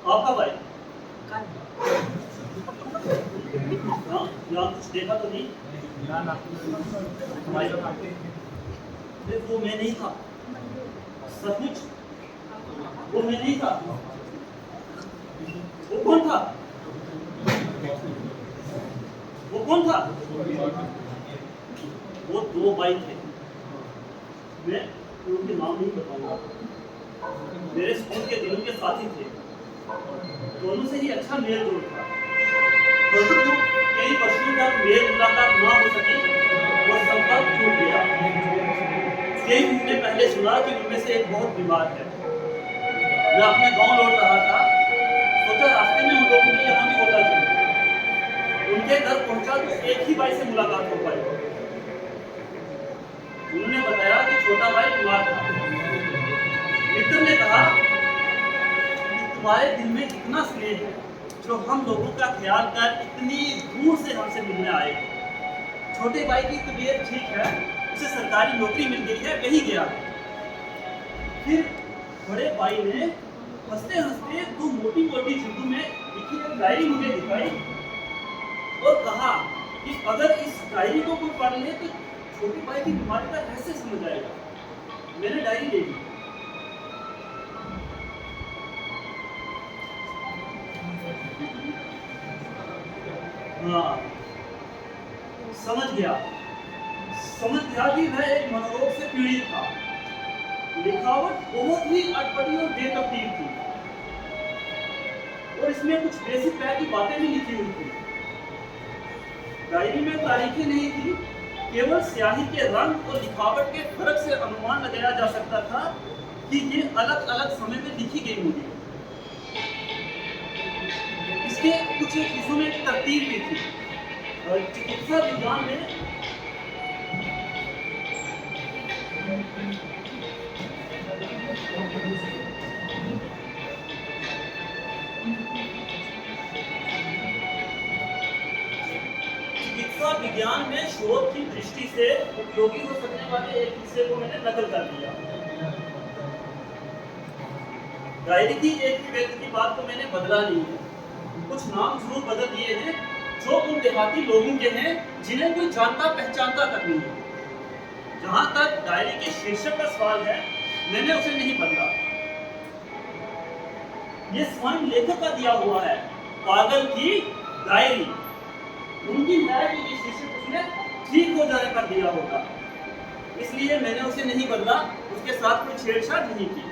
आपका भाई यहाँ कुछ देखा तो नहीं? वो मैं नहीं था, सचमुच वो मैं नहीं था। वो कौन था? वो कौन था? वो दो भाई थे, मैं उनके नाम नहीं बताऊंगा। मेरे स्कूल के दिनों के साथी थे, दोनों से ही अच्छा मेल जोल था। परंतु कई वर्षों तक मेल मुलाकात ना हो सकी, वो संपर्क टूट गया। कई महीने पहले सुना कि उनमें से एक बहुत बीमार है। मैं अपने गांव लौट रहा था, सोचा रास्ते में उन लोगों के यहाँ भी होता चलूं। उनके घर पहुंचा तो एक ही भाई से मुलाकात हो पाई। उन्होंने बताया कि छोटा भाई बीमार था। मित्र ने कहा कि तुम्हारे दिल में इतना स्नेह है, जो हम लोगों का ख्याल कर इतनी दूर से हमसे मिलने आए। छोटे भाई की तबीयत ठीक है, उसे सरकारी नौकरी मिल गई है, वही गया। फिर बड़े भाई ने हंसते हंसते दो मोटी मोटी शब्दों में लिखी एक डायरी मुझे दिखाई और कहा कि अगर इस डायरी को कोई पढ़ ले तो छोटे भाई की बीमारी का रहस्य समझ आएगा। मैंने डायरी ले ली। हाँ, समझ गया कि वह एक मनोरोग से पीड़ित था। लिखावट बहुत ही अटपटी और बेतरतीब थी और इसमें कुछ बेसिक तरह की बातें भी लिखी हुई थी। डायरी में तारीखें नहीं थी, केवल स्याही के रंग और लिखावट के फर्क से अनुमान लगाया जा सकता था कि ये अलग अलग समय में लिखी गई होगी। इसके कुछ हिस्सों में तरतीब भी थी। चिकित्सा विज्ञान में शोध की दृष्टि से उपयोगी हो सकने वाले एक हिस्से को मैंने नकल कर दिया। डायरी की एक भी व्यक्ति की बात को मैंने बदला नहीं है। कुछ नाम जरूर बदल दिए हैं जो उन देहाती लोगों के हैं जिन्हें कोई जानता पहचानता तक नहीं है। जहां तक डायरी के शीर्षक का सवाल है, मैंने उसे नहीं बदला। ये स्वयं लेखक का दिया हुआ है, पागल की डायरी। उनकी डायरी के शीर्षक उसने ठीक हो जाने पर दिया होगा, इसलिए मैंने उसे नहीं बदला, उसके साथ कोई छेड़छाड़ नहीं की।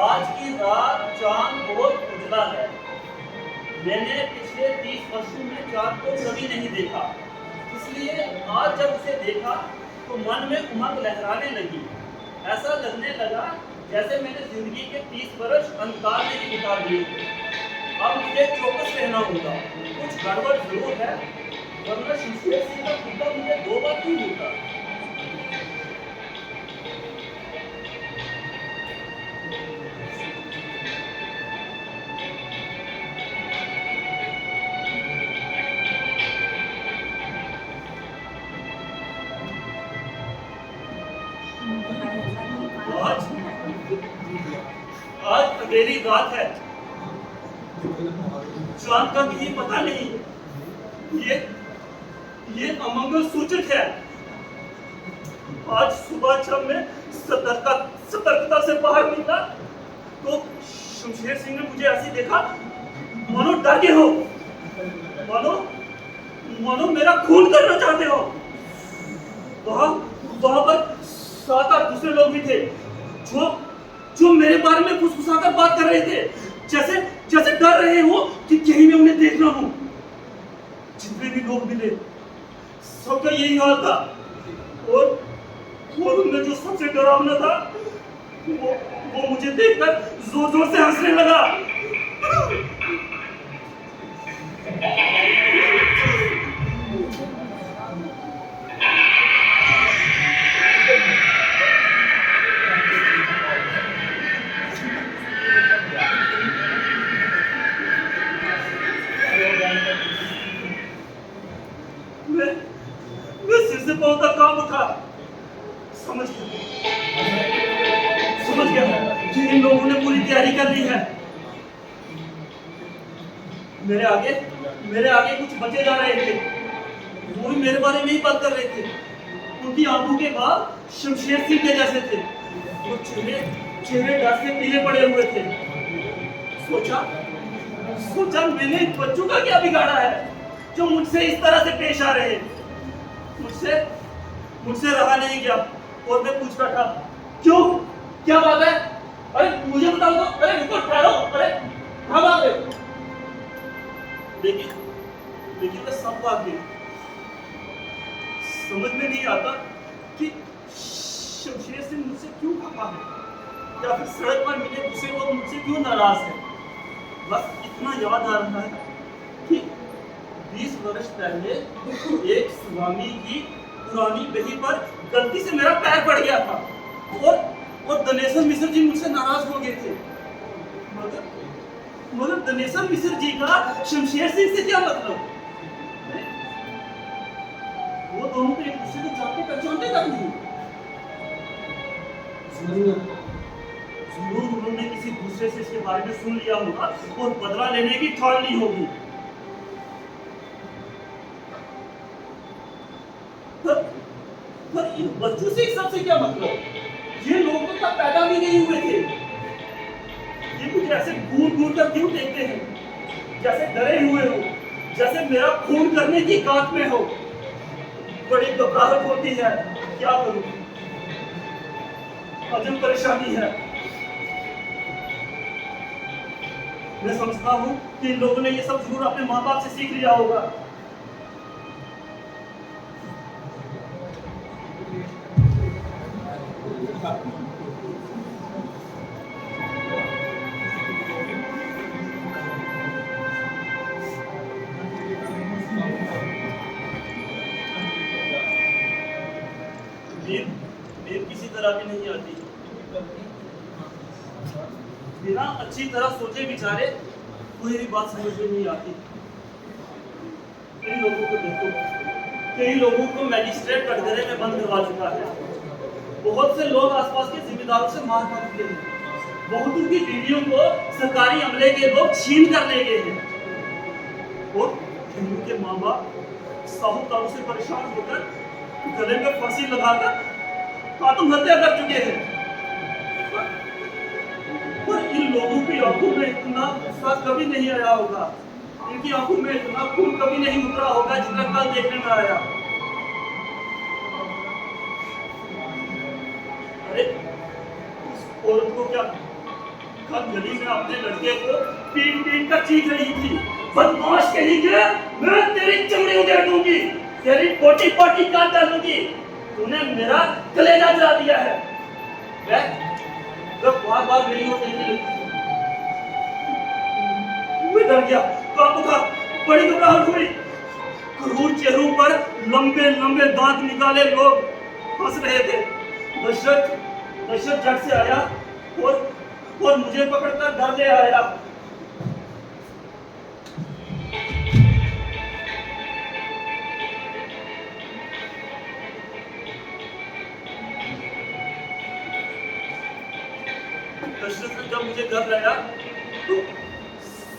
आज की रात चांद बहुत उजला है। मैंने पिछले 30 वर्षों में चांद को कभी नहीं देखा, इसलिए आज जब उसे देखा तो मन में उमंग लहराने लगी। ऐसा लगने लगा जैसे मैंने जिंदगी के 30 वर्ष अंधकार में ही बिता दिए थे। अब मुझे चौकस रहना होगा, कुछ गड़बड़ जरूर है, वरना शमशेर सिंह का कुत्ता मुझे 2 बार क्यों मिलता। आज आज अंधेरी रात है, चांद का कहीं पता नहीं। ये अमंगल सूचक है। आज सुबह जब मैं सतर्कता से बाहर निकला तो शमशेर सिंह ने मुझे ऐसी देखा मानो डर के हो, मानो मेरा खून करना चाहते हो। वहां पर 7-8 दूसरे लोग भी थे जो मेरे बारे में फुसफुसाकर बात कर रहे थे, जैसे डर रहे हो कि कहीं मैं उन्हें देख रहा हूं। जितने भी लोग मिले सबका यही हाल था, और उनमें जो सबसे डरावना था वो मुझे देखकर जोर जोर से हंसने लगा। मैं सिर से पांव तक काम उठा, समझ गया कि इन लोगों ने पूरी तैयारी कर ली है। मेरे आगे कुछ बचे जा रहे थे, वो भी मेरे बारे में ही बात कर रहे थे। उनकी आंखों के बाल शमशेर सिंह के जैसे थे, वो चेहरे डर से पीले पड़े हुए थे। सोचा मैंने इन बच्चों का क्या बिगाड़ा है जो मुझसे इस तरह से पेश आ रहे हैं। मुझसे रहा नहीं गया और मैं पूछ बैठा, क्यों, क्या बात है? अरे मुझे बताओ तो। अरे रुको, ठहरो, अरे कहाँ भाग रहे हो? लेकिन मैं सब भाग गया। समझ में नहीं आता कि शमशेर सिंह मुझसे क्यों खफा है, या फिर सड़क पर मिले दूसरे लोग मुझसे क्यों नाराज है। बस इतना याद आ रहा है कि 20 वर्ष पहले एक स्वामी की पुरानी बही पर गलती से मेरा पैर पड़ गया था, और दनेश्वर मिश्र जी मुझसे नाराज हो गए थे। मगर दनेश्वर मिश्र जी का शमशेर सिंह से क्या मतलब? वो दोनों तो एक दूसरे को जानते पहचानते तक नहीं। जरूर उन्होंने किसी दूसरे से इसके बारे में सुन लिया होगा और बदला लेने की ठान ली होगी। पर इन बच्चों से सबसे क्या मतलब? ये लोग तो तब पैदा भी नहीं हुए थे। ये कुछ ऐसे घूर कर क्यों देखते हैं, जैसे डरे हुए हो, जैसे मेरा खून करने की काट में हो। बड़ी घबराहट होती है, क्या करूं, अजब परेशानी है। मैं समझता हूं कि इन लोगों ने ये सब जरूर अपने माँ बाप से सीख लिया होगा। नींद किसी तरह भी नहीं आती। बिना अच्छी तरह सोचे विचारे कोई भी बात समझ में नहीं आती। इन लोगों को देखो, कई लोगों को मैजिस्ट्रेट कटघरे में बंद करवा चुका है। बहुत से लोग आसपास के जिम्मेदारों से मार खा चुके हैं। बहुतों की बीवियों को सरकारी अमले के लोग छीन कर ले गए हैं। और उनके माँ बाप साहूकारों से परेशान होकर गले में फांसी लगाकर आत्महत्या कर चुके हैं। और इन लोगों की आंखों में इतना गुस्सा कभी नहीं आया होगा, इनकी आंखों में इतना खून कभी नहीं उतरा होगा जितना कल देखने में आया। अरे उस औरत को क्या कल गली में अपने लड़के को पीट पीट कर चीख रही थी, बदमाश कहीं के, मैं तेरी चमड़ी उधेड़ दूंगी, तेरी पोटी पोटी काट डालूंगी, तूने मेरा कलेजा जला दिया है। जब बार बार मेरी ओर देखने लगी, मैं डर गया, कांप उठा, बड़ी घबराहट हुई। क्रूर चेहरों पर लंबे लंबे दांत निकाले लोग हंस रहे थे। दशरथ झट से आया और मुझे पकड़कर घर ले आया। दशरथ ने जब मुझे घर लाया तो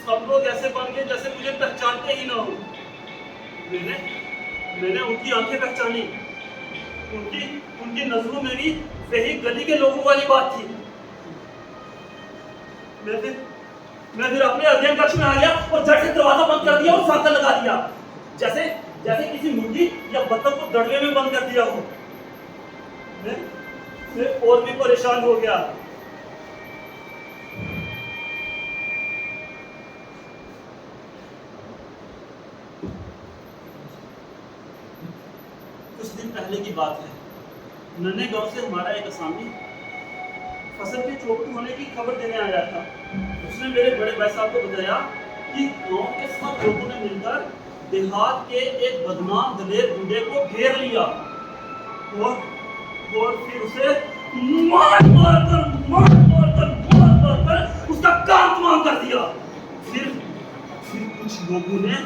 सब लोग ऐसे बन गए जैसे मुझे पहचानते ही ना हो। मैंने उनकी आंखें पहचानी। उनकी नजरों में भी वही गली के लोगों वाली बात थी। मैं फिर अपने अध्ययन कक्ष में आ गया और झट से दरवाजा बंद कर दिया और सांकल लगा दिया, जैसे किसी मुर्गी या बत्तख को दड़वे में बंद कर दिया हो। मैं और भी परेशान हो गया। कुछ दिन पहले की बात है। नन्हे गांव से हमारा एक असामी फसल के चौपट होने की खबर देने आया था। उसने मेरे बड़े भाई साहब को बताया कि गांव के सब लोगों ने मिलकर देहात के एक बदनाम दलेर गुंडे को घेर लिया और फिर उसे मार कर उसका कान तमाम कर दिया। फिर कुछ लोगों ने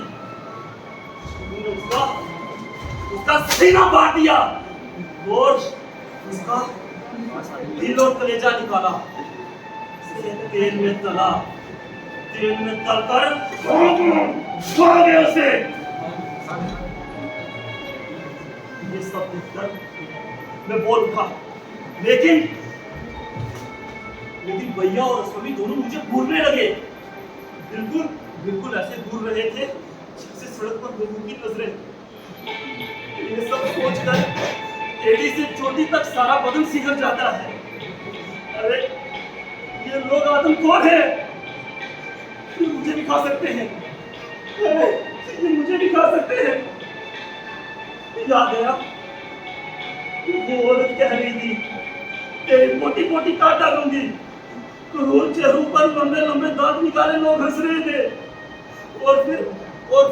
उसका सीना फाड़ दिया और उसका दिल और कलेजा निकाला, तेल में तलकर उसे। ये सब देखकर मैं बोल उठा, लेकिन भैया और स्वामी दोनों मुझे घूरने लगे। बिल्कुल ऐसे घूर रहे थे जैसे सड़क पर लोगों की नजरें। ये सब सोचकर एड़ी से चोटी तक सारा बदन सिहर जाता है। अरे ये लोग आदमखोर हैं, ये मुझे भी खा सकते हैं। अरे ये मुझे भी खा सकते हैं। याद आया वो औरत कह रही थी, तेरी मोटी मोटी काट डालूंगी। क्रूर चेहरों पर लंबे लंबे दांत निकाले लोग हंस रहे थे। और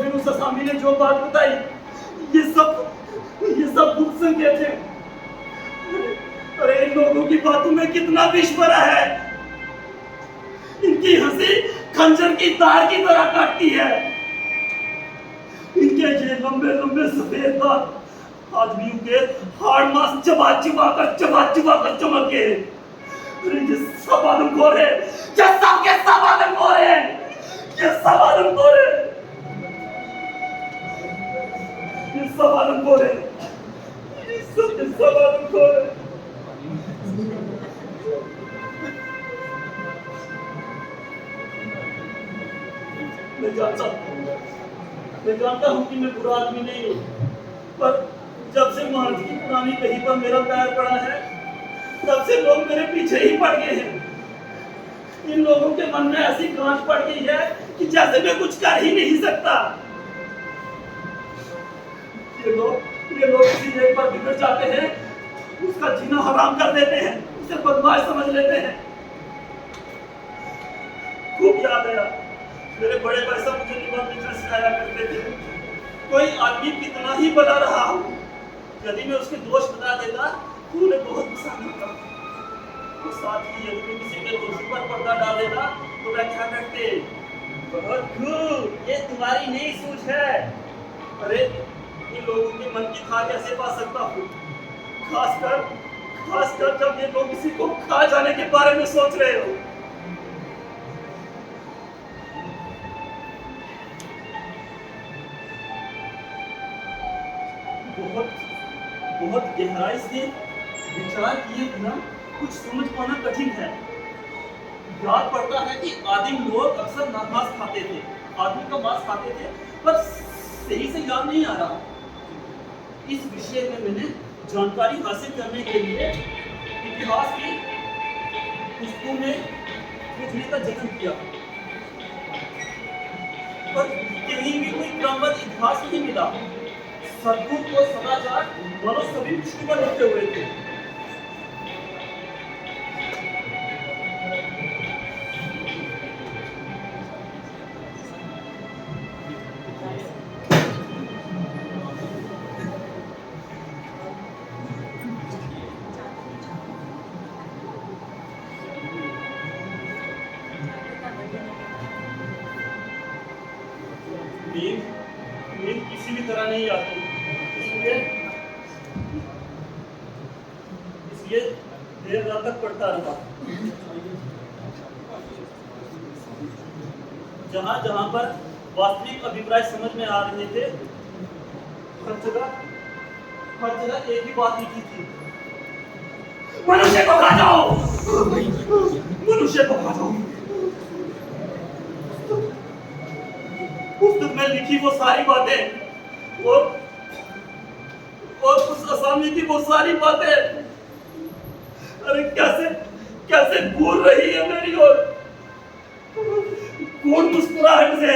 फिर उस असामी ने जो बात बताई, ये सब गुप्त संकेत है। अरे इन लोगों की बातों में कितना विष भरा है। इनकी हंसी खंजर की धार की तरह काटती है। इनके ये लंबे लंबे सफेद दांत आदमियों के हाड़ मांस चबा चबा कर चमके। अरे ये सब आदमखोर है, ये सब के सब आदमखोर है, ये सब आदमखोर है, ये सब आदमखोर है, ये सब आदमखोर है। मैं जानता हूँ कि मैं बुरा आदमी नहीं हूँ, पर जब से महाराज की पुरानी कहीं पर मेरा पैर पड़ा है, तब से लोग मेरे पीछे ही पड़ गए हैं। इन लोगों के मन में ऐसी गांठ पड़ गई है कि जैसे मैं कुछ कर ही नहीं सकता। ये लोग किसी एक पर बिगड़ जाते हैं, उसका जीना हराम कर देते हैं, उसे बदमाश समझ लेते हैं। खूब याद आया, मेरे बड़े भाई साहब मुझे निबंध लिखना सिखाया करते थे। कोई आदमी कितना ही बना रहा हो, यदि मैं उसके दोष बता देता तो उन्हें बहुत पसंद आता। और साथ ही यदि मैं किसी के दोषों पर पर्दा डाल देता तो वह क्या कहते, बहुत खूब, ये तुम्हारी नई सोच है। अरे इन लोगों के मन की था कैसे पा सकता हूँ, खासकर खासकर जब ये लोग किसी को खा जाने के बारे में सोच रहे हो। बहुत बहुत गहराई से विचार किए बिना कुछ समझ पाना कठिन है। याद पड़ता है कि आदिम लोग अक्सर मांस खाते थे, आदमी का मांस खाते थे, पर सही से याद नहीं आ रहा। इस विषय में मैंने जानकारी हासिल करने के लिए इतिहास की पुस्तकों में खोजने का जतन किया, पर कहीं भी कोई क्रमबद्ध इतिहास नहीं मिला। सद्गुण और सदाचार दोनों सभी पृष्ठ पर लिखे हुए थे। नींद नींद किसी भी तरह नहीं आती, इसलिए इसलिए देर रात तक पढ़ता रहा। जहां जहां पर वास्तविक अभिप्राय समझ में आ रहे थे, हर जगह एक ही बात लिखी थी, मनुष्य को खा जाओ, मनुष्य को खा जाओ। पुस्तक में लिखी वो सारी बातें और उस असामी की वो सारी बातें, अरे कैसे कैसे घूर रही है मेरी ओर, कौन मुस्कुराहट से।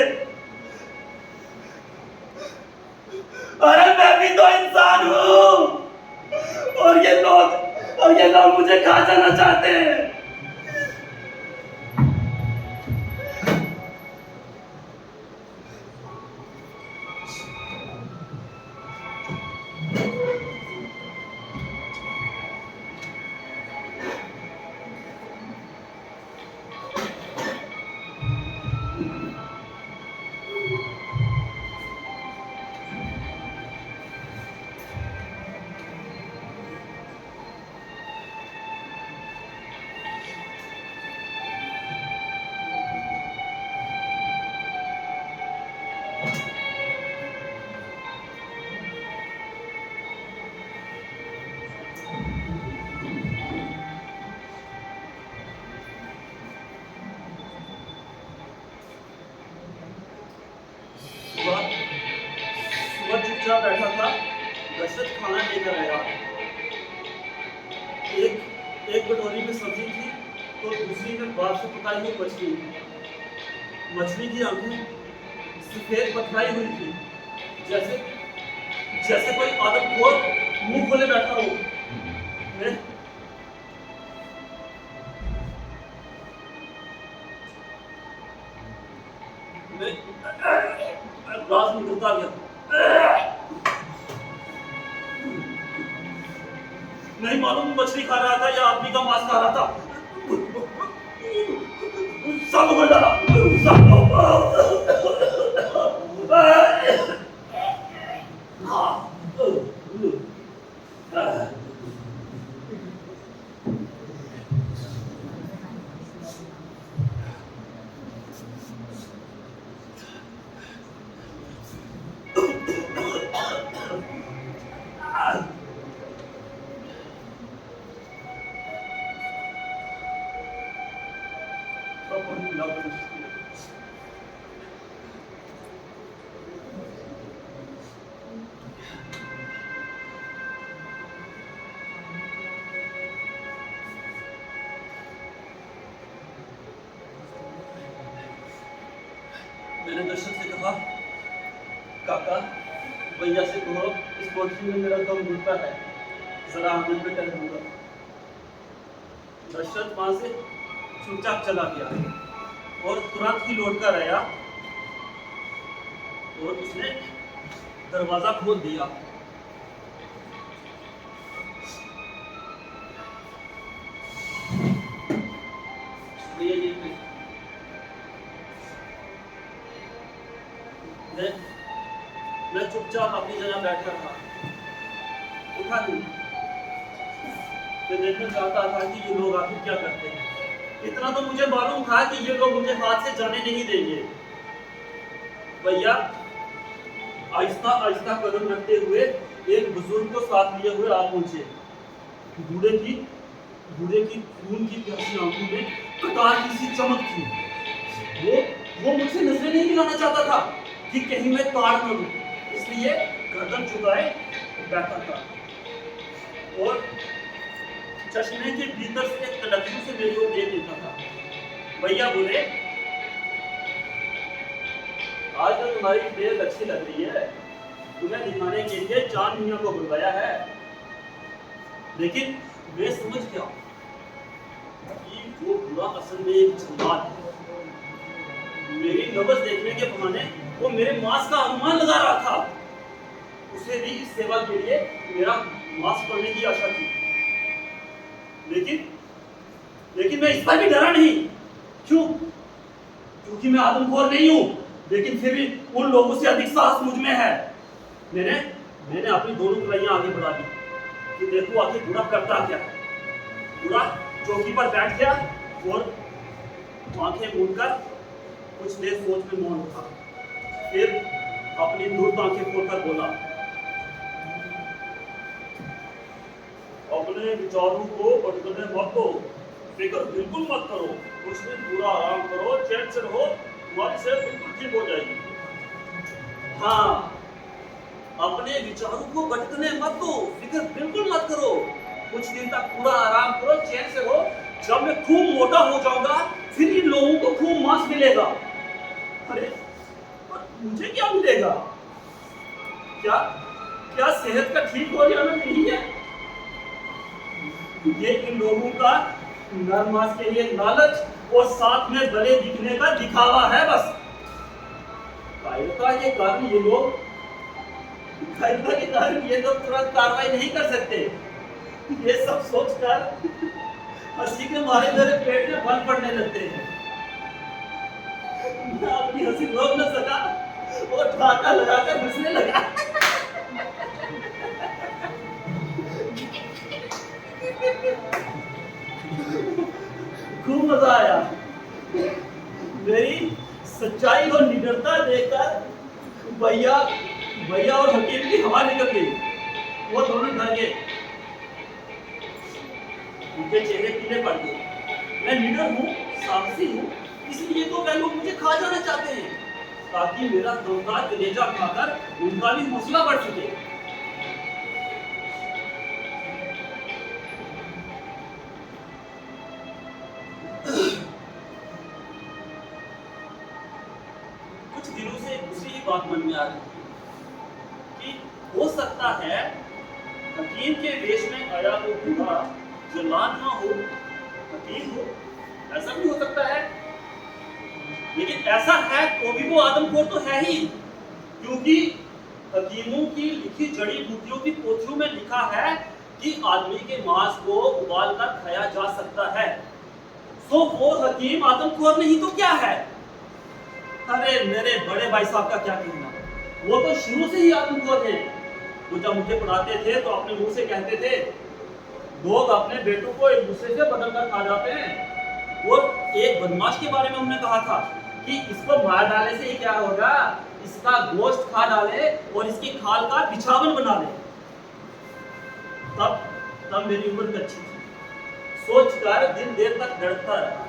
अरे मैं भी तो इंसान हूँ, और ये लोग मुझे खा जाना चाहते हैं। सुबह चुपचाप बैठा था, दशरथ खाना लेकर आया। एक कटोरी में सब्जी थी, तो दूसरी में बाप से पकाई हुई मछली। मछली की आंखें सफेद पथराई हुई थी, जैसे जैसे कोई आदमखोर मुंह खोले बैठा हो। रात निकलता गया, नहीं मालूम मछली खा रहा था या आदमी का मांस खा रहा था। सब को डाला, मैंने दशरथ से कहा, काका भैया से कहो इस कोठरी में मेरा दम घुटता है, जरा आंगन में टहलूंगा। दशरथ वहां से चुपचाप चला गया और तुरंत ही लौट कर आया और उसने दरवाजा खोल दिया। मैं चुपचाप अपनी जगह बैठा देखना चाहता था कि ये लोग आखिर क्या करते हैं। इतना तो मुझे मालूम था कि ये लोग मुझे हाथ से जाने नहीं देंगे। भैया आहिस्ता आहिस्ता कदम रखते हुए एक बुजुर्ग को साथ लिए हुए आ पहुंचे। बूढ़े की खून की प्यासी आंखों में कटार की सी चमक थी। वो मुझसे नजरें नहीं मिलाना चाहता था कि कहीं मैं ताड़ न लूं, इसलिए गर्दन झुकाए बैठा था और चश्मे के भीतर से तलखी से मेरी ओर देख लेता था। भैया बोले, आज तो तुम्हारी बेहद अच्छी लग रही है, तुम्हें दिखाने के लिए चांद मियां को बुलवाया है। लेकिन मैं समझ गया कि वो पूरा असल में एक जल्लाद है। मेरी नब्ज देखने के बहाने वो मेरे मांस का अनुमान लगा रहा था। उसे भी इस सेवा के लिए मेरा मांस पड़ने की आशा थी। लेकिन मैं इस पर भी डरा नहीं। क्यों? क्योंकि मैं आदमखोर नहीं हूं, लेकिन फिर भी उन लोगों से अधिक साहस मुझ में है। मैंने अपनी दोनों कलाइयां आगे बढ़ा दी कि देखो आखिर बूढ़ा करता क्या है। बूढ़ा चौकी पर बैठ गया और आंखें मूंदकर कुछ देर सोच में मौन था। फिर अपनी दूर आंखें खोलकर बोला, अपने विचारों को भटकने मत दो, फिक्र बिल्कुल मत करो, कुछ दिन पूरा आराम करो, चैन से रहो, तुम्हारी सेहत बिल्कुल ठीक हो जाएगी। हाँ, अपने विचारों को भटकने मत दो, फिक्र बिल्कुल मत करो, कुछ दिन तक पूरा आराम करो, चैन से रहो। जब मैं खूब मोटा हो जाऊंगा, फिर इन लोगों को खूब मांस मिलेगा। अरे मुझे क्या मिलेगा? क्या सेहत का ठीक हो जाना नहीं है? ये इन लोगों का नर मांस के लिए लालच और साथ में भले दिखने का दिखावा है बस। कायरता के कारण ये लोग तुरंत कार्रवाई नहीं कर सकते। ये सब सोचकर हंसी के मारे मेरे पेट में बल पड़ने लगते हैं। मैं अपनी हंसी रोक न सका और ठाका लगाकर हंसने लगा। खूब मजा आया। मेरी सच्चाई और निडरता देखकर भैया और हकीम की हवा निकल गई। वो दोनों डर गए, उनके चेहरे पीले पड़ गए। मैं निडर हूँ, साहसी हूँ, इसलिए तो वे लोग मुझे खा जाना चाहते हैं, ताकि मेरा दमदार कलेजा खाकर उनका भी हौसला बढ़ सके। कुछ दिनों से दूसरी ही बात मन में आ रही कि हो सकता है हकीम के वेश में आया वो बूढ़ा जल्लाद ना हो, हकीम हो। ऐसा भी हो सकता है, लेकिन ऐसा है तो भी वो आदमखोर तो है ही, क्योंकि हकीमों की लिखी जड़ी बूटियों की पोथियों में लिखा है कि आदमी के मांस को उबाल कर खाया जा सकता है। तो वो हकीम आदमखोर नहीं तो क्या है? अरे मेरे बड़े भाई साहब का क्या कहना, वो तो शुरू से ही आदमखोर थे। वो जब मुझे पढ़ाते थे तो अपने मुंह से कहते थे, लोग अपने बेटों को एक दूसरे से बदल कर खा जाते हैं। और एक बदमाश के बारे में उन्होंने कहा था कि इसको मार डालने से ही क्या होगा, इसका गोश्त खा डाले और इसकी खाल का बिछावन बना ले। तब मेरी उम्र कच्ची थी, सोचकर दिन देर तक डरता रहा।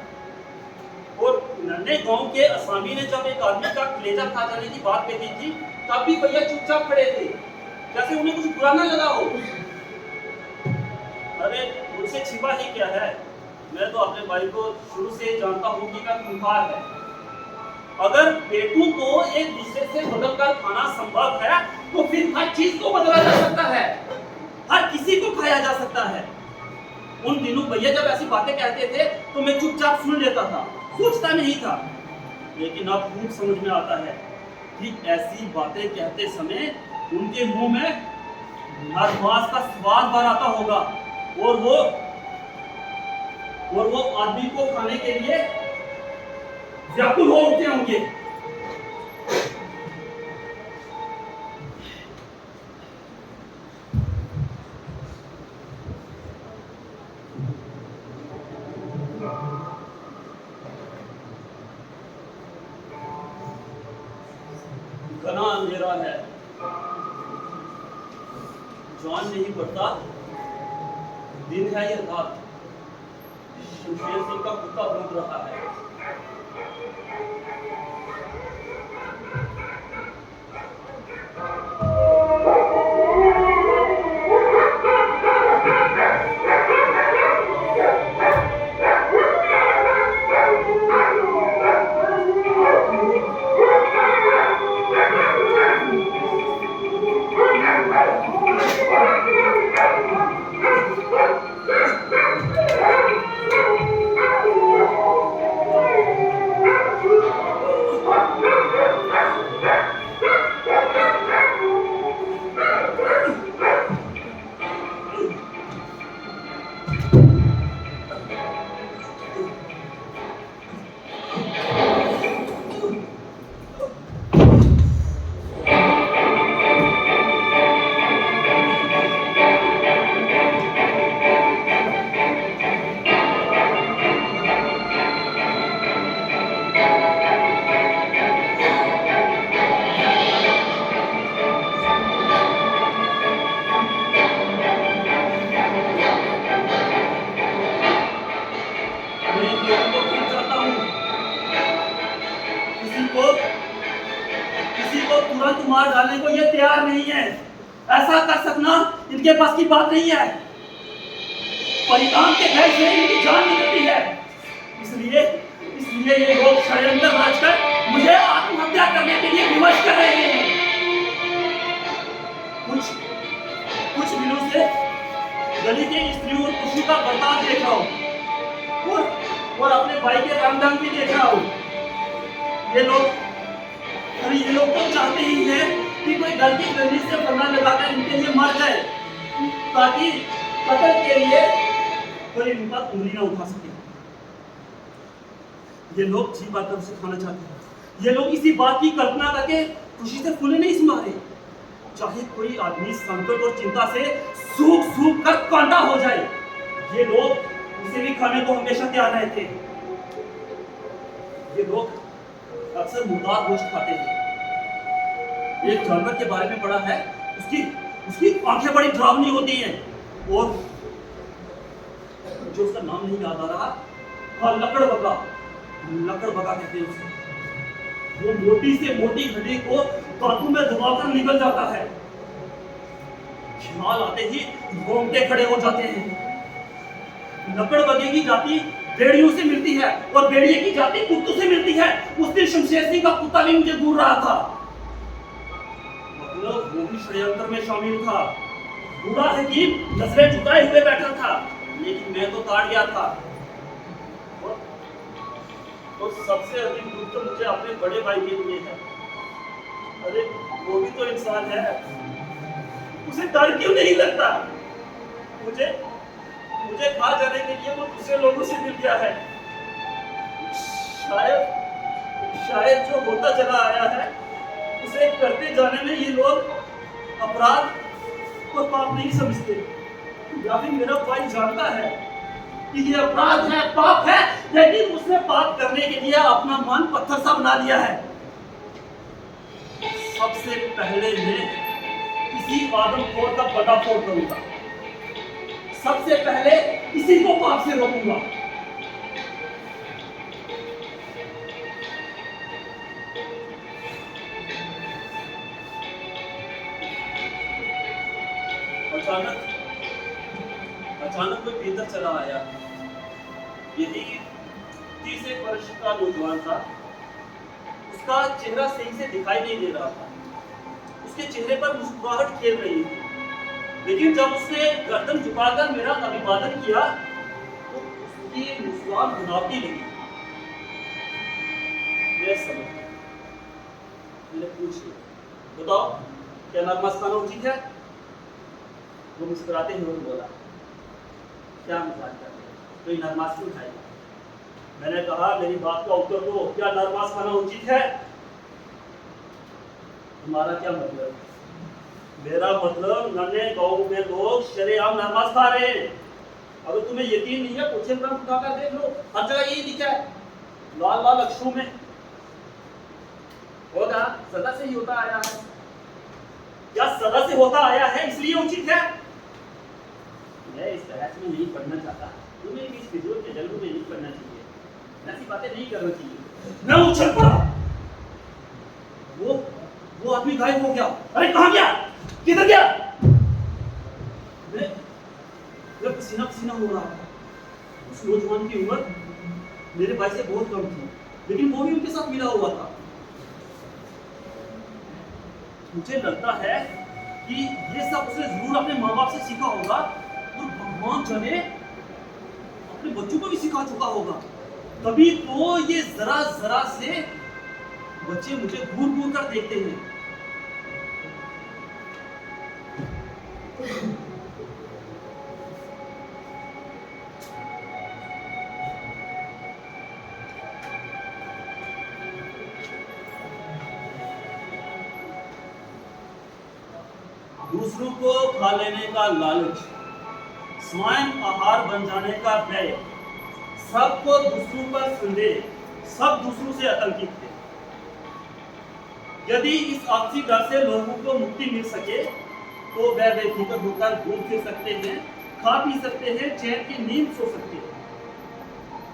और नन्हे गांव के असामी ने जब एक आदमी का कलेजा खा जाने की बात कही थी, तब भी भैया चुपचाप खड़े थे, जैसे उन्हें कुछ बुरा ना लगा हो। अरे मुझसे छिपा ही क्या है, मैं तो अपने भाई को शुरू से जानता हूँ कि वह खूंखार है। अगर पेटों को एक दूसरे से बदल कर खाना संभव है, तो फिर हर चीज को बदला जा सकता है, हर किसी को खाया जा सकता है। उन दिनों भैया जब ऐसी बातें कहते थे तो मैं चुपचाप सुन लेता था, सोचता नहीं था। लेकिन अब खूब समझ में आता है कि ऐसी बातें कहते समय उनके मुंह में नरमांस का स्वाद बार आता होगा और वो आदमी को खाने के लिए व्याकुल हो उठते होंगे। अंधेरा है, जान नहीं पड़ता दिन है या रात। शमशेर सिंह का कुत्ता भौंक रहा है। तुरंत मार डालने को ये तैयार नहीं है। ऐसा कर सकना इनके पास की बात नहीं है। परिणाम के भय से इनकी जान निकलती है। इसलिए इसलिए ये लोग षड्यंत्र रचकर मुझे आत्महत्या करने के लिए विवश कर रहे हैं। कुछ दिनों से गली के स्त्रियों और पुरुषों का बर्ताव देख रहा हूँ और अपने भाई के रंग भी देख रहा हूँ। ये लोग तो चाहते ही हैं कि कोई गलती गली से फंदा लगाकर इनके लिए मर जाए, ताकि कत्ल के लिए कोई इन पर उंगली ना उठा सके। ये लोग जी बात उसे खाना चाहते हैं। ये लोग इसी बात की कल्पना करके खुशी से फूले नहीं समा रहे। चाहे कोई आदमी संकट और चिंता से सूख कर कांटा हो जाए, ये लोग उसे भी खाने को हमेशा तैयार रहते हैं। ये लोग अक्सर मुर्दार गोश्त खाते हैं। एक जानवर के बारे में पढ़ा है, उसकी आंखें बड़ी डरावनी होती हैं और जो उसका नाम नहीं याद आ रहा, हाँ, लकड़बगा कहते हैं उसे। वो मोटी से मोटी हड्डी को दांतों में दबाकर निकल जाता है। ख्याल आते ही रोंगटे खड़े हो जाते हैं। लकड़बगे की जाति भेड़ियों से मिलती है और भेड़िए की जाति कुत्तों से मिलती है। उस दिन शमशेर सिंह का कुत्ता भी मुझे घूर रहा था, मतलब वो भी षड्यंत्र में शामिल था। बूढ़ा हकीम नजरें झुकाए हुए बैठा था, लेकिन मैं तो ताड़ गया था। और सबसे अधिक दुख तो मुझे अपने बड़े भाई के लिए है। अरे वो भी तो इंसान है, उसे डर क्यों नहीं लगता? मुझे खा जाने के लिए वो दूसरे लोगों से मिल गया है। शायद जो होता चला आया है उसे करते जाने में ये लोग अपराध और पाप नहीं समझते, या फिर मेरा भाई जानता है कि ये अपराध है, पाप है, लेकिन उसने पाप करने के लिए अपना मन पत्थर सा बना लिया है। सबसे पहले मैं इसी आदमखोर का पर्दाफाश करूंगा। सबसे पहले इसी को पाप से रोकूंगा। अचानक कोई भीतर चला आया। यही 30 वर्ष का नौजवान था। उसका चेहरा सही से दिखाई नहीं दे रहा था। उसके चेहरे पर मुस्कुराहट खेल रही थी, लेकिन जब उसने गर्दन झुकाकर मेरा अभिवादन किया तो उसकी मुस्कान बनावटी लगी। मैं समझ गया। मैंने पूछ लिया, बताओ क्या नरमास खाना उचित है? वो मुस्कुराते हुए बोला, क्या मजाक कर रहे हो, कोई नरमास क्यों खाएगा? मैंने कहा, मेरी बात का उत्तर दो, क्या नरमास खाना उचित है? तुम्हारा क्या मतलब? मेरा मतलब नन्हे गांव में लोग शरेआम नरमास खा रहे हैं। अगर तुम्हें यकीन नहीं है, पूछे ग्रंथ उठाकर देख लो, हर जगह यही लिखा है, लाल लाल अक्षरों में। होगा, सदा से ही होता आया है। या सदा से होता आया है इसलिए उचित है? मैं इस बहस में नहीं पढ़ना चाहता, तुम्हें भी इस फिजूल के जलवे में नहीं पढ़ना चाहिए, ऐसी बातें नहीं करना चाहिए। मैं उछल पड़ा। वो आदमी गायब हो गया। अरे कहाँ गया, किधर गया? मैं पसीना पसीना हो रहा था। उस नौजवान की उम्र मेरे भाई से बहुत कम थी, लेकिन वो भी उनके साथ मिला हुआ था। मुझे लगता है कि ये सब उसने जरूर अपने माँ बाप से सीखा होगा, और भगवान जाने अपने बच्चों को भी सिखा चुका होगा। तभी तो ये जरा जरा से बच्चे मुझे घूर घूर कर देखते हैं। दूसरों को खा लेने का लालच, स्वयं आहार बन जाने का भय, सबको दूसरों पर संदेह, सब दूसरों से आतंकित थे। यदि इस आपसी डर से लोगों को मुक्ति मिल सके तो वह बेफिक्र होकर घूम फिर सकते हैं, खा पी सकते हैं, चैन की नींद सो सकते हैं।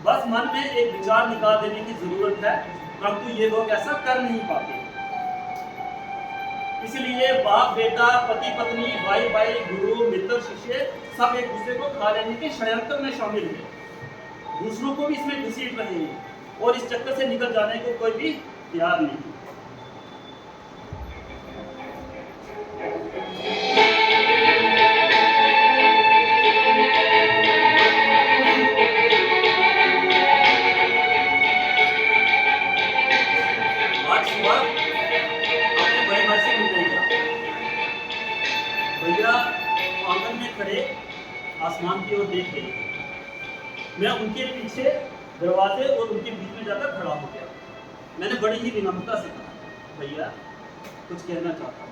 बस मन में एक विचार निकाल देने की जरूरत है, परंतु ये लोग ऐसा कर नहीं पाते। इसलिए बाप बेटा, पति पत्नी, भाई भाई, गुरु मित्र शिष्य सब एक दूसरे को खा लेने के षड्यंत्र में शामिल है। दूसरों को भी इसमें घसीट रहे हैं और इस चक्कर से निकल जाने को कोई भी तैयार नहीं। आज सुबह अपने बड़े भाई से मिलने गया। भैया आंगन में खड़े आसमान की ओर देख रहे थे। मैं उनके पीछे दरवाजे और उनके बीच में जाकर खड़ा हो गया। मैंने बड़ी ही विनम्रता से कहा, भैया कुछ कहना चाहता हूँ।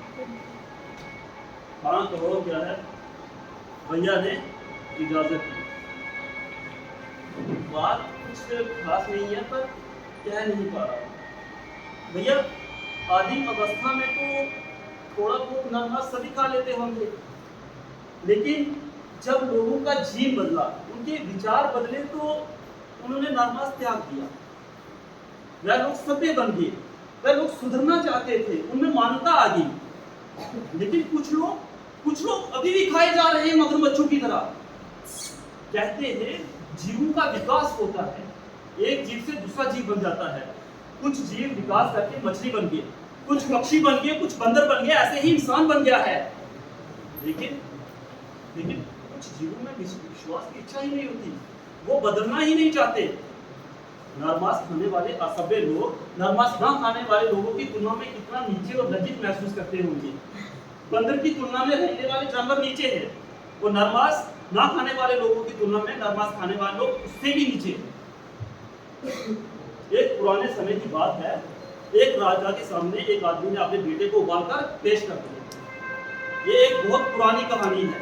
हाँ कहो, क्या है? भैया ने इजाजत दी। बात कुछ खास नहीं है, पर कह नहीं पा रहा। भैया आदिम अवस्था में तो थोड़ा बहुत नरमास सभी खा लेते होंगे, लेकिन जब लोगों का जीवन बदला, उनके विचार बदले, तो उन्होंने नरमास त्याग दिया। वह लोग सभ्य बन गए, वह लोग सुधरना चाहते थे, उनमें मानवता आ गई। लेकिन कुछ लोग अभी भी खाए जा रहे हैं मगरमच्छों की तरह। कहते हैं जीवों का विकास होता है, एक जीव से दूसरा जीव बन जाता है। कुछ जीव विकास करके मछली बन गए, कुछ पक्षी बन गए, कुछ बंदर बन गए, ऐसे ही इंसान बन गया है। लेकिन कुछ जीवों में विश्वास की इच्छा ही नहीं होती, वो बदलना ही नहीं चाहते। नरमास खाने वाले असभ्य लोग नरमास ना खाने वाले लोगों की तुलना में कितना नीचे और लज्जित महसूस करते होंगे। बंदर की तुलना में रहने वाले जानवर नीचे है, और नरमास ना खाने वाले लोगों की तुलना में नरमास खाने वाले लोग उससे भी नीचे है। एक पुराने समय की बात है, एक राजा के सामने एक आदमी ने अपने बेटे को उबालकर पेश कर दिया। ये एक बहुत पुरानी कहानी है,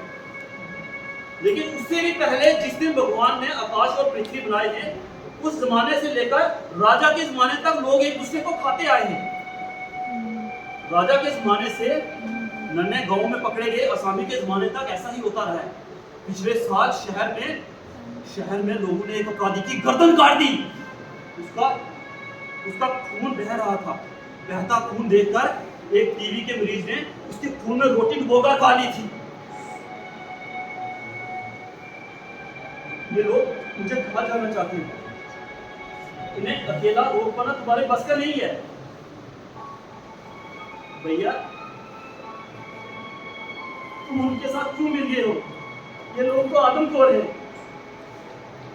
लेकिन उससे भी पहले जिस दिन भगवान ने आकाश और पृथ्वी बनाए हैं, उस जमाने से लेकर राजा के जमाने तक लोग एक दूसरे को खाते आए हैं। राजा के जमाने से नन्हे गांव में पकड़े गए असामी के जमाने तक ऐसा ही होता रहा है। पिछले साल शहर में लोगों ने एक अपराधी की गर्दन काट दी। उसका खून बह रहा था। बहता खून देखकर एक टीबी के मरीज ने उसके खून में रोटी डुबोकर खा ली थी। ये लोग मुझे खा जाना चाहते हैं, इन्हें अकेला रोक पाना तुम्हारे बस का नहीं है। भैया तुम उनके साथ क्यों मिल गए हो? ये लोग तो आदमखोर हैं।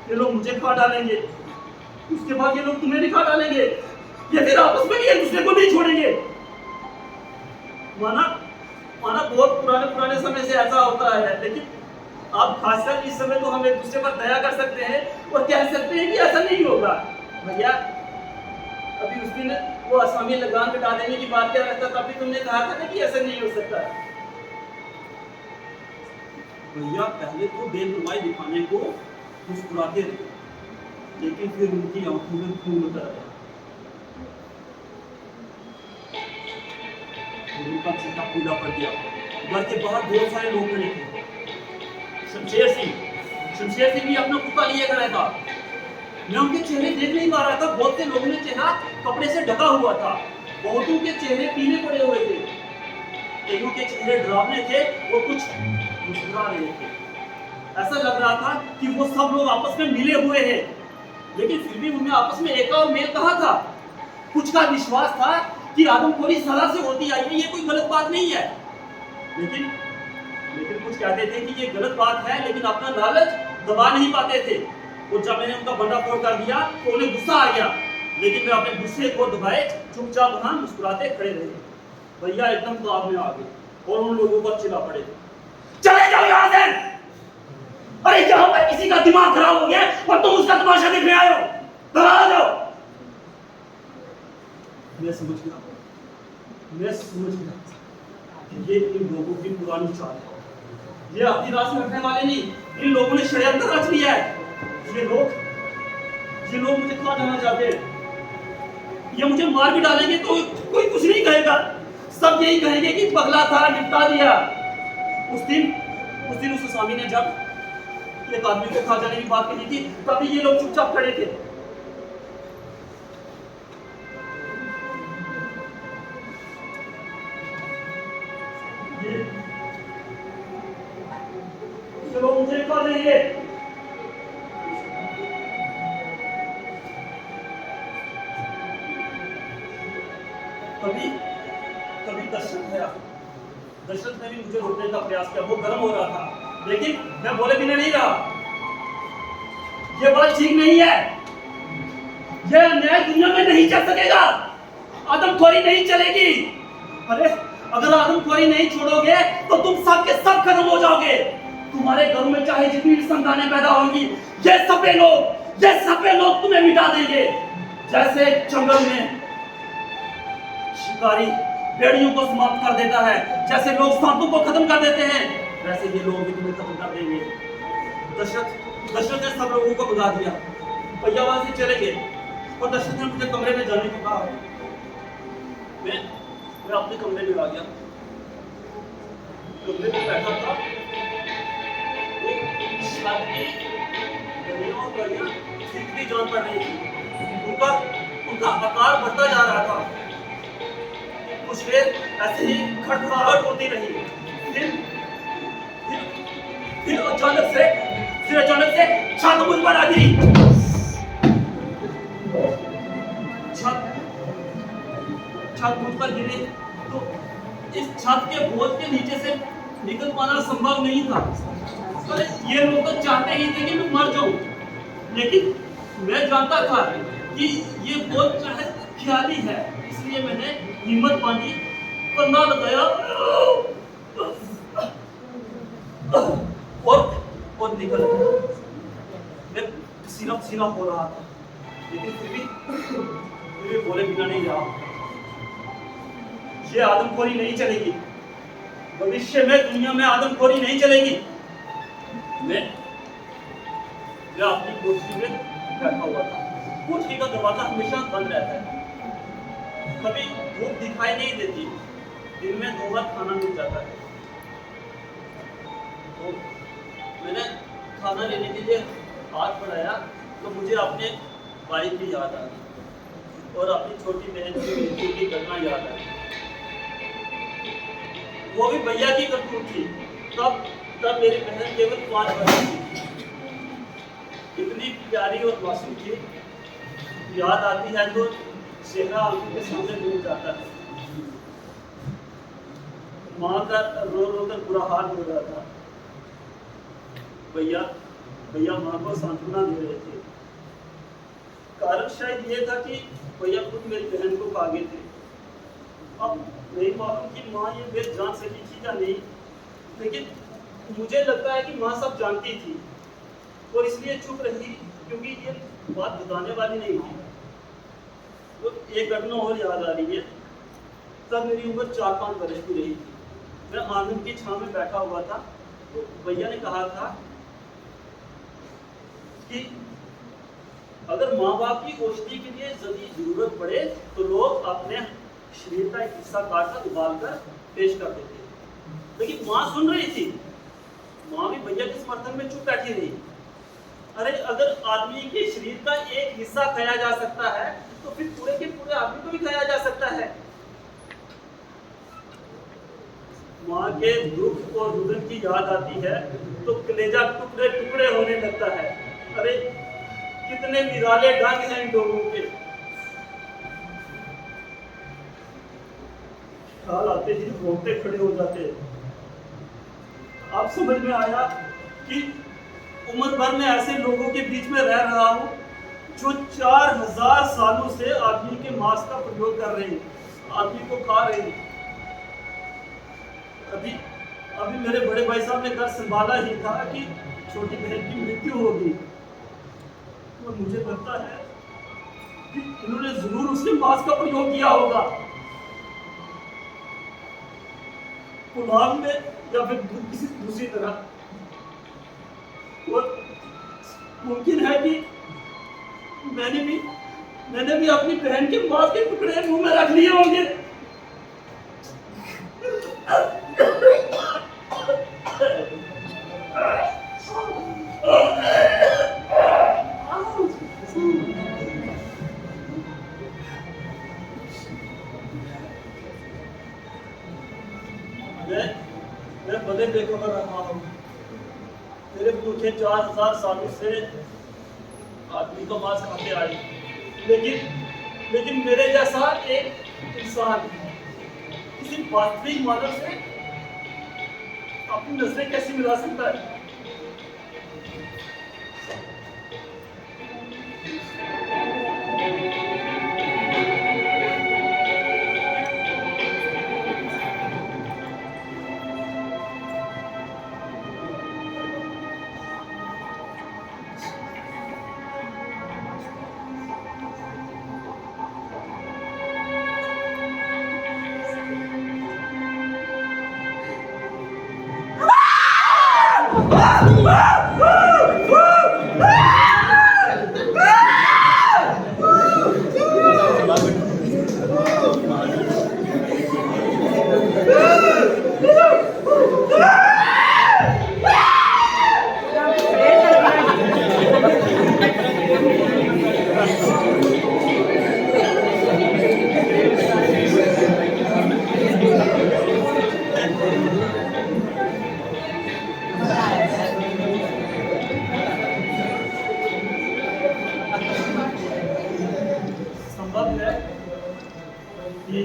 ये लोग मुझे खा डालेंगे, उसके बाद ये लोग तुम्हें भी खा डालेंगे, या फिर आपस में भी एक दूसरे को नहीं छोड़ेंगे। माना बहुत पुराने समय से ऐसा होता है, लेकिन आप खासकर इस समय तो हम एक दूसरे पर दया कर सकते हैं और कह सकते हैं कि ऐसा नहीं होगा। भैया अभी उस दिन वो असामी लगान मिटा देने की बात कर रहा था, तब भी तुमने कहा था ना कि ऐसा नहीं हो सकता। भैया पहले तो बेपरवाही दिखाने को मुस्कुराते रहे, लेकिन फिर उनकी आंखों में खून उतर आया। उनका चेहरा पीला पड़ गया। घर के बाहर बहुत सारे लोग खड़े थे। शमशेर सिंह भी अपना कुत्ता लिए खड़ा था। मैं उनके चेहरे देख नहीं पा रहा था। बहुत से लोगों ने चेहरा कपड़े से ढका हुआ था। बहुतों के चेहरे पीले पड़े हुए थे। कईयों के चेहरे डरावने थे और कुछ मुस्कुरा रहे थे। ऐसा लग रहा था कि वो सब लोग आपस में मिले हुए हैं, लेकिन फिर भी उनमें आपस में एका और मेल कहाँ था। कुछ का विश्वास था कि आदमखोरी सदा से होती आई है, ये कोई गलत बात नहीं है। लेकिन कुछ कहते थे कि ये गलत बात है, लेकिन अपना लालच दबा नहीं पाते थे। और जब मैंने उनका भंडाफोड़ कर दिया तो उन्हें गुस्सा आ गया, लेकिन मैं अपने गुस्से को दबाए चुपचाप वहां मुस्कुराते खड़े रहे। भैया एकदम ताब में आ गए और उन लोगों पर चिल्ला पड़े, चले जाओ यहाँ से। अरे यहाँ पर किसी का दिमाग खराब हो गया और तुम उसका तमाशा देखने आए हो, आ जाओ। मैं समझ गया ये इन लोगों की पुरानी चाल है। ये अपनी रात में रखने वाले नहीं, इन लोगों ने षड्यंत्र रच लिया है। ये लोग मुझे खा जाना चाहते हैं। ये मुझे मार भी डालेंगे तो कोई कुछ नहीं कहेगा। सब यही कहेंगे कि पगला था, निपटा दिया। उस दिन उस स्वामी ने जब एक आदमी को खा जाने की बात कही थी, तभी ये लोग चुपचाप खड़े थे। चलो मुझे खा जाइए। कभी दशरथ ने भी मुझे रोकने का प्रयास किया। वो गर्म हो रहा था, लेकिन मैं बोले बिना नहीं रहा। ये बात ठीक नहीं है। ये अन्याय दुनिया में नहीं चल सकेगा। आदमखोरी नहीं चलेगी। अरे अगर आदमखोरी नहीं छोड़ोगे तो तुम सब के सब खत्म हो जाओगे। तुम्हारे घरों में चाहे जितनी भी संतानें पैदा होंगी, ये सभी लोग तुम्हें मिटा देंगे। जैसे जंगल में शिकारी भेड़ियों को समाप्त कर देता है, जैसे लोग सांपों को खत्म कर देते हैं, वैसे ये लोग भी तुम्हें खत्म कर देंगे। दशरथ ने सब लोगों को भगा दिया। भैया वहां से चले गए और दशरथ ने मुझे कमरे में जाने को कहा। मैं अपने कमरे में आ गया। कमरे में बैठा था, दिखती जान पड़ रही थी। उनका आकार बढ़ता जा रहा था। कुछ देर ऐसे ही खड़खड़ाहट होती रही। फिर अचानक से छत मुझ पर आ गिरी। छत मुझ पर गिरी तो इस छत के बोझ के नीचे से निकल पाना संभव नहीं था। तो ये लोग तो चाहते ही थे कि मैं मर जाऊं, लेकिन मैं जानता था कि ये बोझ चाहे ख्याली है, इसलिए मैंने हिम्मत बांधी, कंधा लगाया और निकल गया। मैं पसीना हो रहा था, लेकिन फिर भी बोले बिना नहीं रहा। ये आदमखोरी नहीं चलेगी। भविष्य में दुनिया में आदमखोरी नहीं चलेगी। मैं अपनी कोठरी में बैठा हुआ था। कोठरी का दरवाजा हमेशा बंद रहता है। कभी धूप दिखाई नहीं देती। दिन में 2 बार खाना मिल जाता है। तो मैंने खाना लेने के लिए हाथ बढ़ाया तो मुझे अपने भाई की याद आ गई और अपनी छोटी बहन की घटना याद आ गई। वो भी भैया की करतूत थी। तब मेरी बहन केवल 5 वर्ष की थी। इतनी प्यारी और मासूम थी। याद आती है तो चेहरा आंखों के सामने डूब जाता है। माँ का रो कर बुरा हाल हो रहा था। भैया माँ को सांत्वना दे रहे थे। कारण शायद ये था कि भैया खुद मेरी बहन को खा गए थे। अब नहीं मालूम कि माँ ये वेद जान सकी थी या नहीं, लेकिन मुझे लगता है कि माँ सब जानती थी और इसलिए चुप रही, क्योंकि ये बात बताने वाली नहीं थी। तो एक घटना और याद आ रही है। तब मेरी उम्र 4-5 वर्ष की रही थी। मैं आंगन की छांव में बैठा हुआ था। तो भैया ने कहा था कि अगर माँ बाप की औषधि के लिए यदि जरूरत पड़े तो लोग अपने शरीर का एक हिस्सा काटकर उबाल कर पेश कर देते। लेकिन माँ सुन रही थी, माँ भी भैया के समर्थन में चुप बैठी रही। अरे अगर आदमी के शरीर का एक हिस्सा खाया जा सकता है तो फिर पूरे के पूरे आदमी को भी खाया जा सकता है। माँ के दुख और रुदन की याद आती है तो कलेजा टुकड़े टुकड़े होने लगता है। अरे कितने निराले ढंग हैं इन लोगों के। ख्याल आते ही रोते खड़े हो जाते। अब समझ में आया कि उम्र भर में ऐसे लोगों के बीच में रह रहा हूँ जो 4000 सालों से आदमी के मांस का प्रयोग कर रहे हैं, आदमी को खा रहे हैं। अभी अभी मेरे बड़े भाई साहब ने घर संभाला ही था कि छोटी बहन की मृत्यु होगी। तो मुझे लगता है कि इन्होंने जरूर उसके मांस का प्रयोग किया होगा, पुलाव में या फिर किसी दूसरी तरह। और मुमकिन है कि मैंने भी अपनी बहन के मांस के टुकड़े मुंह में रख लिए होंगे। मैं बड़े बेखबर रहा हूँ। मेरे पूछे 4000 सालों से आदमी का मांस खाते आए, लेकिन मेरे जैसा एक इंसान किसी वास्तविक मानव से अपनी नजरें कैसे मिला सकता है? कि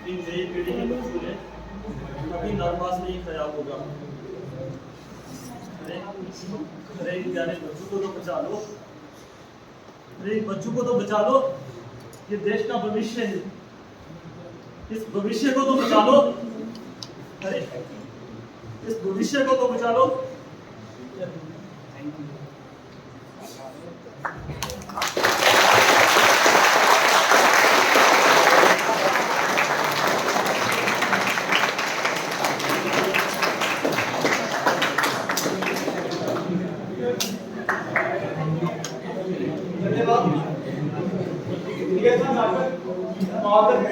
इन नई पीढ़ी के बच्चों ने कभी नरमास नहीं खाया होगा। अरे इन प्यारे बच्चों को तो बचा लो, अरे इन बच्चों को तो बचा लो, ये देश का भविष्य है, इस भविष्य को तो बचा लो। अरे इस भविष्य को तो बचा लो।